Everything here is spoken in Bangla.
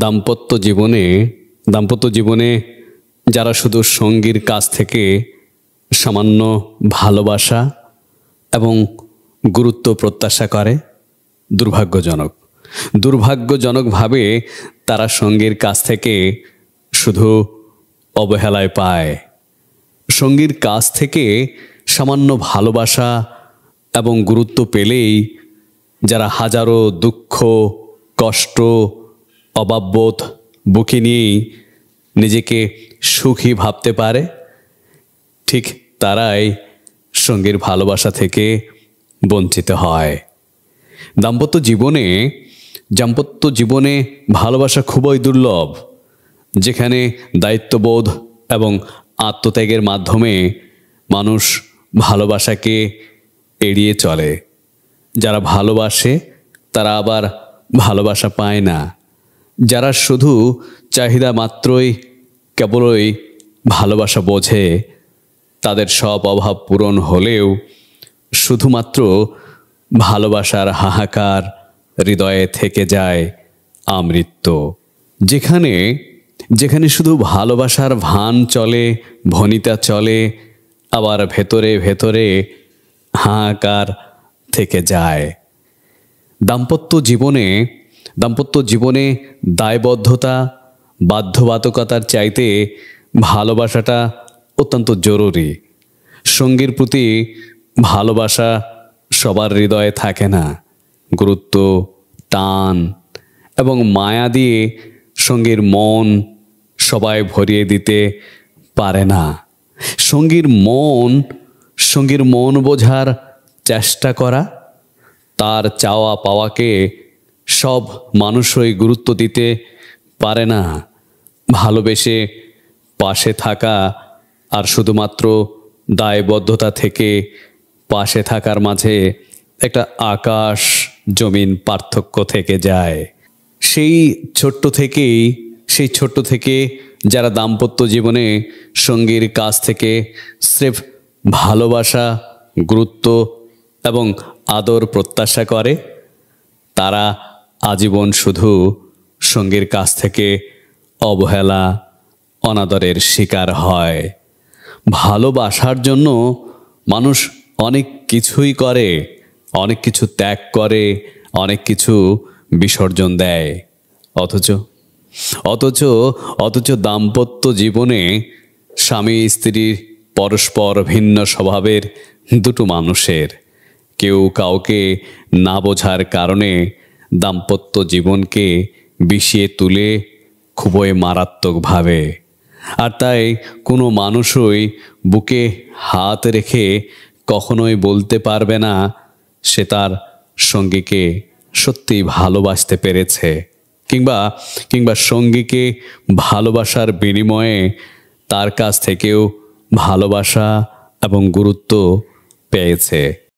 দাম্পত্য জীবনে যারা শুধু সঙ্গীর কাছ থেকে সামান্য ভালোবাসা এবং গুরুত্ব প্রত্যাশা করে, দুর্ভাগ্যজনকভাবে তারা সঙ্গীর কাছ থেকে শুধু অবহেলায় পায়। সঙ্গীর কাছ থেকে সামান্য ভালোবাসা এবং গুরুত্ব পেলেই যারা হাজারো দুঃখ, কষ্ট, অভাববোধ বুকে নিয়েই নিজেকে সুখী ভাবতে পারে, ঠিক তারাই সঙ্গীর ভালোবাসা থেকে বঞ্চিত হয়। দাম্পত্য জীবনে ভালোবাসা খুবই দুর্লভ, যেখানে দায়িত্ববোধ এবং আত্মত্যাগের মাধ্যমে মানুষ ভালোবাসাকে এড়িয়ে চলে। যারা ভালোবাসে তারা আবার ভালোবাসা পায় না। যারা শুধু চাহিদা মাত্রই কেবলই ভালোবাসা বোঝে, তাদের সব অভাব পূরণ হলেও শুধুমাত্র ভালোবাসার হাহাকার হৃদয়ে থেকে যায় আমৃত্য। যেখানে শুধু ভালোবাসার ভান চলে, ভনিতা চলে, আবার ভেতরে ভেতরে হাহাকার থেকে যায়। দাম্পত্য জীবনে দায়বদ্ধতা, বাধ্যবাধকতার চাইতে ভালোবাসাটা অত্যন্ত জরুরি। সঙ্গীর প্রতি ভালোবাসা সবার হৃদয়ে থাকে না। গুরুত্ব, টান এবং মায়া দিয়ে সঙ্গীর মন সবাই ভরিয়ে দিতে পারে না। সঙ্গীর মন বোঝার চেষ্টা করা, তার চাওয়া পাওয়াকে সব মানুষই গুরুত্ব দিতে পারে না। ভালোবেসে পাশে থাকা আর শুধুমাত্র দায়বদ্ধতা থেকে পাশে থাকার মাঝে একটা আকাশ জমিন পার্থক্য থেকে যায়। সেই ছোট্ট থেকে যারা দাম্পত্য জীবনে সঙ্গীর কাছ থেকে স্রেফ ভালোবাসা, গুরুত্ব এবং আদর প্রত্যাশা করে, তারা আজীবন শুধু সঙ্গীর কাছ থেকে অবহেলা, অনাদরের শিকার হয়। ভালোবাসার জন্য মানুষ অনেক কিছুই করে, অনেক কিছু ত্যাগ করে, অনেক কিছু বিসর্জন দেয়। অথচ দাম্পত্য জীবনে স্বামী স্ত্রী পরস্পর ভিন্ন স্বভাবের দুটো মানুষের, কেউ কাউকে না বোঝার কারণে দাম্পত্য জীবনকে বিষিয়ে তুলে খুবই মারাত্মকভাবে। আর তাই কোনো মানুষই বুকে হাত রেখে কখনোই বলতে পারবে না সে তার সঙ্গীকে সত্যিই ভালোবাসতে পেরেছে, কিংবা সঙ্গীকে ভালোবাসার বিনিময়ে তার কাছ থেকেও ভালোবাসা এবং গুরুত্ব পেয়েছে।